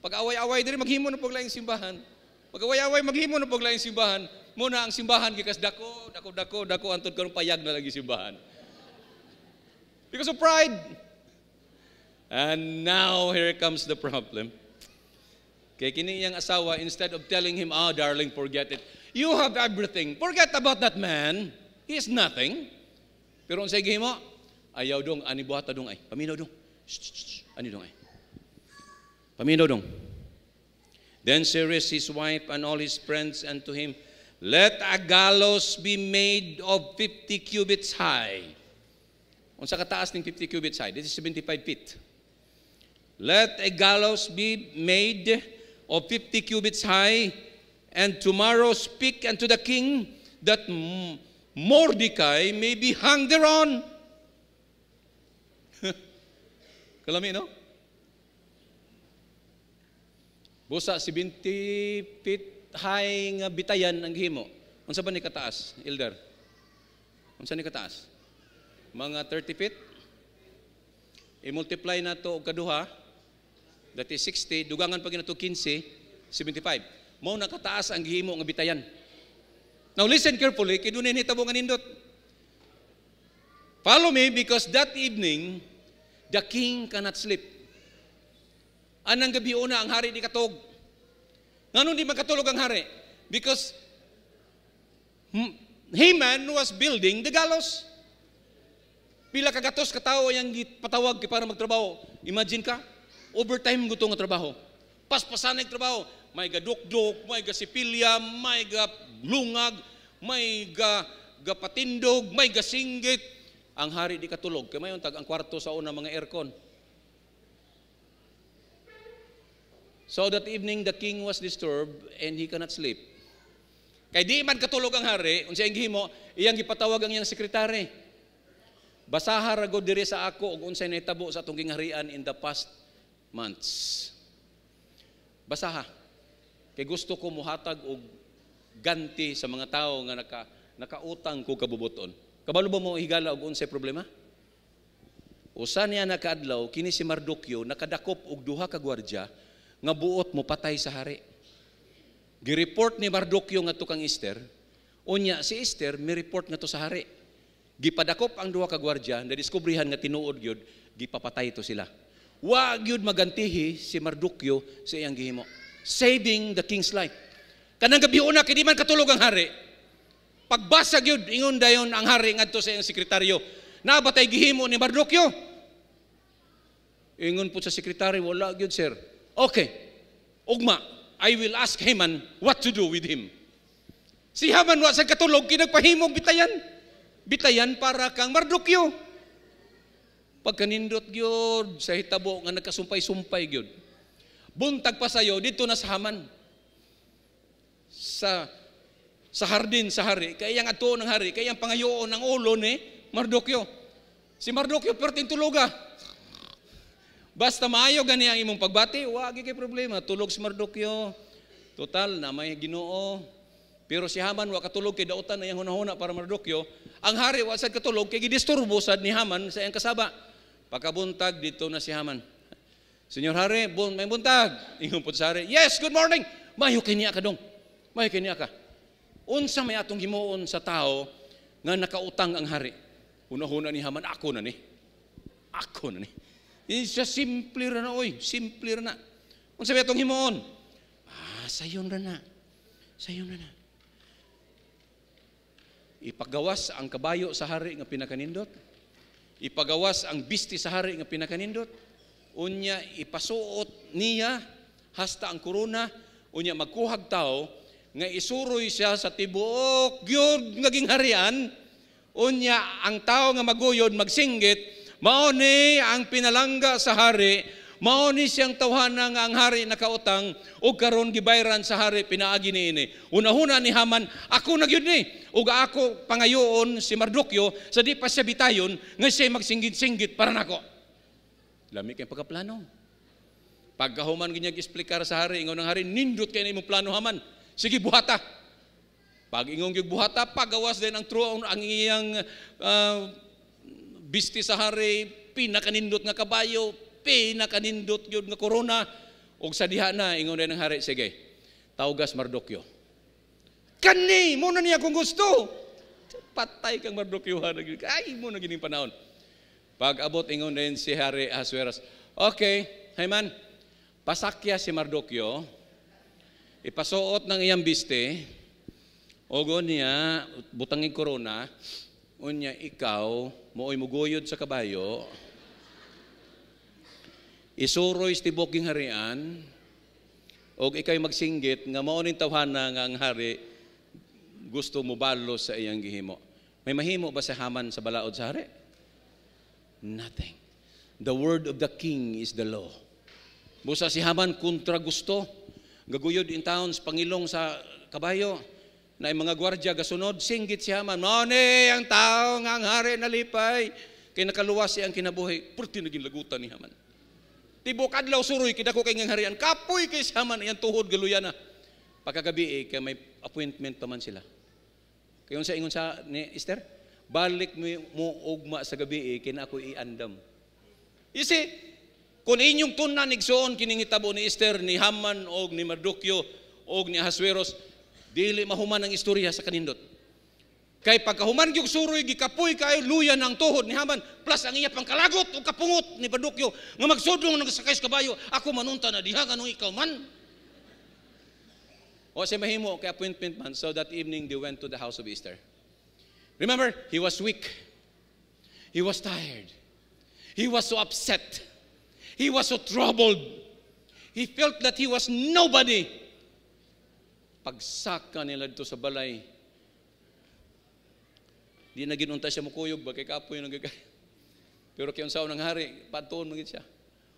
Pag away-away din, maghimo na paglaing simbahan. Pag away-away, maghimo na paglaing simbahan. Muna ang simbahan, kikas dako, antod karong payag na lagi simbahan. Because of pride. And now, here comes the problem. Kaya kini iyang asawa, instead of telling him, darling, forget it. You have everything. Forget about that man. He is nothing. Pero ang sige mo, ayaw dong, ani buhata dong ay. Paminaw dong. Ani dong ay. Paminaw dong. Then Zeresh, his wife, and all his friends unto him, let a gallows be made of 50 cubits high. Unsa kataas ning 50 cubits high? This is 75 feet. Let a gallows be made of 50 cubits high, and tomorrow speak unto the king that Mordecai may be hung thereon. Kalami, no? Busa 70 feet high nga bitayan ang gihimo. Unsa ba ni kataas, elder? Unsa ni kataas? Mga 30 feet. I-multiply na to og kaduha. That is 60, dugangan pa ginato 15, 75. Mao na kataas ang gihimo nga bitayan. Now listen carefully, kay dunay nitabo nga nindot. Follow me, because that evening the king cannot sleep. Anang gabi una ang hari di katog. Nganong di makatulog ang hari? Because Haman was building the gallows. Pila kagatos katao yang gipatawag para magtrabaho. Imagine ka, overtime gusto nga trabaho. Paspasan ang trabaho. May gadukdok, may gasipilya, may galungag, may gapatindog, may gasinggit. Ang hari di katulog. Kaya mayon tag ang kwarto sa una mga aircon. So that evening, the king was disturbed and he cannot sleep. Kaya di man katulog ang hari, unsa ang gihimo, iyang gipatawag ang iyang sekretary. Basaha ra gud diri sa ako ug unsay nahitabo sa atong gingharian in the past months. Basaha. Kay gusto ko muhatag og ganti sa mga tao nga nakautang ko kabubuton. Kabalo ba mo higala og unsay problema? Usa niya nakaadlaw kini si Mardukyo nakadakop og duha ka gwardiya nga buot mo patay sa hari. Gi-report ni Mardukyo nga to kang Esther. Unya si Esther mi report nga to sa hari. Gipadakop ang duha ka gwardiya, na diskubrihan nga tinuod gyud, gipapatay to sila. Wa gyud magantihi si Mardukyo sa iyang gihimo, saving the king's life. Kanang gabi una kay di man katulog ang hari. Pagbasag yun, ingon dayon ang hari ngadto sa iyang sekretaryo. Nabatay gihimo ni Mardukyo. Ingon po sa sekretaryo, wala gyud sir. Okay. Ugma, I will ask Haman what to do with him. Si Haman wa sa katulog kinagpahimog bitayan. Bitayan para kang Mardukyo. Pagkanindot gyud sa hitabo nga nagkasumpay-sumpay gyud. Buntag pa sayo dito na sa Haman. Sa hardin sa hari, kay yang ato ng hari, kay yang pangayoon ng ulo ni Mardukyo. Si Mardukyo perting tuluga. Basta maayo gani ang imong pagbati, wagi kay problema, tulog si Mardukyo. Total na may Ginoo. Pero si Haman wa katulog kay dautan na yang hunahuna para Mardukyo. Ang hari wa sad katulog kay gidisturbo sad ni Haman sa iyang kasaba. Pagkabuntag dito na si Haman. Senyor Hari, may buntag. Ingon po sa hari, yes, good morning. Mayo kay niya ka dong. Mayo kay niya ka. Unsa may atong himuon sa tao nga nakautang ang hari. Una-huna ni Haman, ako na ni. Ako na ni. Isa simple ra na, oy. Simple ra na. Unsa may atong himuon? Sayon ra na. Sayon ra na. Ipagawas ang kabayo sa hari nga pinakanindot. Ipagawas ang bisti sa hari nga pinakanindot. Unya ipasuot niya hasta ang korona. Unya magkuhag tao nga isuroy siya sa tibuok gyud ngaging harian. Unya ang tao nga maguyod magsinggit mao ni ang pinalangga sa hari, mao ni siyang tawhana nga ang hari nakautang ug karon gibayran sa hari pinaagi niini. Una-huna ni Haman, ako na gyud ni ug ako pangayoon si Mardukyo sa di pa siya bitayon nga siya magsinggit-singgit para nako. Lami kay pagkaplano. Pagkahuman ginyag explicar sa hari, ingon ng hari, nindot kay na imong plano Haman. Sige buhata. Pag ingong gyud buhata, pagawas din ang truon ang iyang bisti sa hari, pinakanindot nga kabayo, pinakanindot gyud nga korona, ug sa diha na ingon din ng hari, sige. Tawgas Mardukyo. Kani mo na niya kung gusto. Patay kang Mardukyo ha. Ay mo na gining panahon. Pag abot ingon din si Hari Ahasuerus, okay, Haman, pasakya si Mardukyo, ipasuot ng iyang biste, ogo niya, butangin korona, unya ikaw, mooy muguyod sa kabayo, isuroy tibuking harian, og ikay magsinggit, nga maonin tawhana nga ang hari, gusto mo balo sa iyang gihimo. May mahimo ba sa Haman sa balaod sa hari? Nothing. The word of the king is the law. Busa si Haman kontra gusto, gaguyod in towns, pangilong sa kabayo, na mga gwardya gasunod, singgit si Haman, mauni ang tao nga ang hari nalipay, kay nakaluwas siya ang kinabuhi, purti naging lagutan ni Haman. Tibok adlaw suroy, kidako kay ngang harian, kapoy kay si Haman, iyang tuhod galuyan na. Pagkagabi, kay may appointment pa man sila. Kayon sa ingon sa ni Esther, balik mo ugma sa gabi, kina ako iandam. You see, kung inyong tunan igsoon kining hitabo ni Esther, ni Haman, og ni Mardukyo, og ni Ahasuerus, dili mahuman ang istorya sa kanindot. Kay pagkahuman gyud suroy gikapoy kayo luya ng tuhod ni Haman, plus ang iya pangkalagot ug kapungot ni Mardukyo nga magsudlong nagsakay sa kabayo, ako manunta na diha kanung ikaw man. O siya mahimo kay appointment man, so that evening they went to the house of Esther. Remember, he was weak. He was tired. He was so upset. He was so troubled. He felt that he was nobody. Pagsaka nila dito sa balay, di na ginunta siya mukuyog, bagay kapoy ng gagay. Pero kaya unsaon ng hari, patuon magit siya.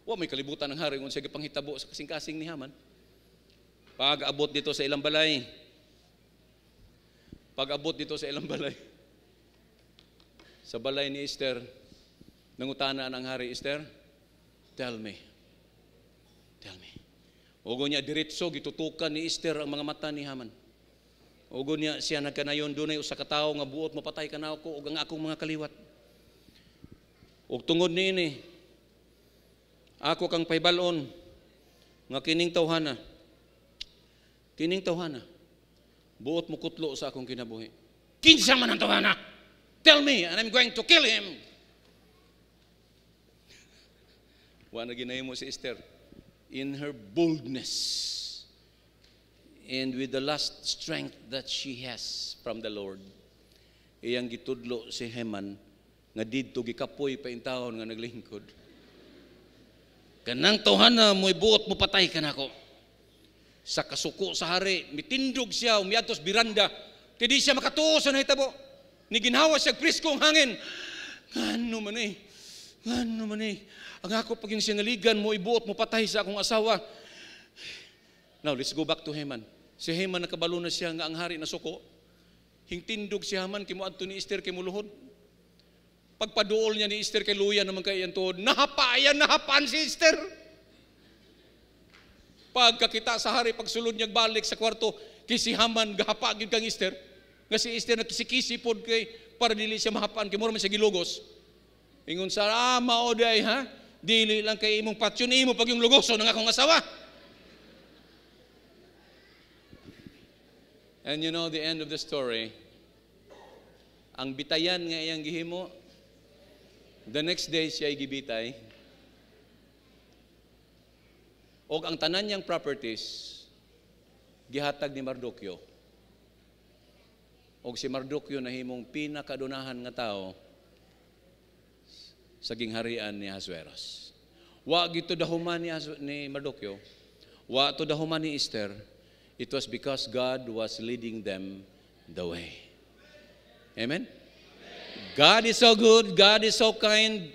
May kalibutan ng hari kung siya panghitabo sa kasing-kasing ni Haman. Pag-abot dito sa ilang balay, sa balay ni Esther, nangutana ng hari, Esther, tell me. Ogo niya diretso, gitutukan ni Esther ang mga mata ni Haman. Ogo niya siya nagkanayon, dunay usa ka tawo nga buot mapatay kanaw ko ug ang akong mga kaliwat. Ug tungod niini, ako kang pahibal-on nga kining tawhana, buot mo kutlo sa akong kinabuhi. Kinsa man ang tawhana? Tell me, and I'm going to kill him. Wala ginahimo si Esther. In her boldness and with the last strength that she has from the Lord, iyang gitudlo si Haman nga didto gikapoy pa intawon nga naglingkod. Kanang tawhana mo'y buot mo patay ka nako. Sa kasuko sa hari, mitindog siya, umiadtos biranda, kaya di siya makatuo sa nahitabo. Ni ginhawa siya priskong hangin. Ngano man eh, ngano man eh. Ang ako pag yung sinaligan mo, ibuot mo patay sa akong asawa. Now, let's go back to Haman. Si Haman nakabalo na siya nga ang hari na suko. Hingtindog si Haman, kimuadto ni Esther kay muluhod. Pagpaduol niya ni Esther kay luya naman kay iyang tuhod, nahapaan si Esther. Pagkakita sa hari, pagsulod niya balik sa kwarto, kay si Haman gahapa gyud kang Esther. Nga si Esther nakisi-kisi pod kay para dili siya mahapaan kay mura man siya gilugos. Ingon sa mao day ha, dili lang kay imong patsyon imo pag yung lugoso ng akong asawa. And you know the end of the story. Ang bitayan nga iyang gihimo, the next day siya gibitay. Og ang tanan niyang properties gihatag ni Mardukyo. Og si Mardukyo nahimong pinakadunahan nga tao sa gingharian ni Ahasuerus. Wa gito dahuman ni Mardukyo, wa to dahuman ni Esther. It was because God was leading them the way. Amen? God is so good, God is so kind.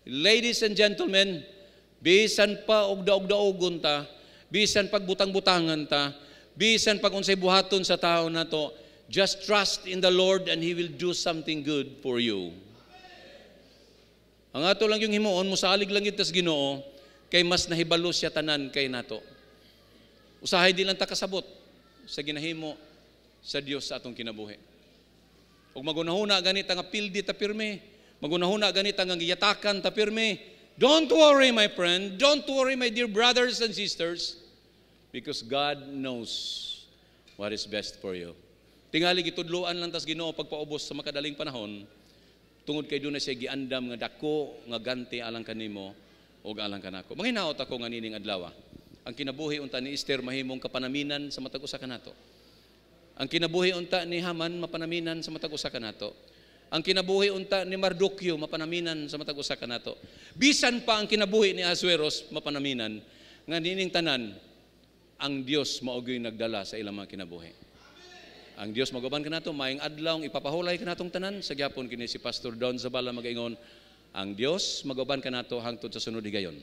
Ladies and gentlemen, bisan pa og daog-daogon ta, bisan pag butang-butangan ta, bisan pag unsay buhaton sa tao nato, just trust in the Lord and He will do something good for you. Ang ato lang yung himuon, musalig lang itas Ginoo, kay mas nahibalo siya tanan kay nato. Usahay di lang ta kasabot sa ginahimo sa Dios sa atong kinabuhi. Ug magunahuna ganit nga pildi ta pirme, magunahuna ganit nga giyatakan ta pirme. Don't worry, my friend. Don't worry, my dear brothers and sisters, because God knows what is best for you. Tingali gitudloan lang tas Ginoo pagpaubos sa makadaling panahon, tungod kay dunay siya giandam nga dako nga ganti alang kanimo ug alang kanako. Manghinaot ako nga nining adlaw. Ang kinabuhi unta ni Esther mahimong kapanaminan sa matag usa kanato. Ang kinabuhi unta ni Haman mapanaminan sa matag usa kanato. Ang kinabuhi unta ni Mardukyo mapanaminan sa matag usa kanato. Bisan pa ang kinabuhi ni Ahasuerus mapanaminan nga nining tanan ang Dios mao gyud nagdala sa ilang mga kinabuhi. Ang Dios maguban kanato maayong adlaw ipapahulay kanatong tanan sa gyapon kini si Pastor Don Zabala magaingon, ang Dios maguban kanato hangtod sa sunod higayon.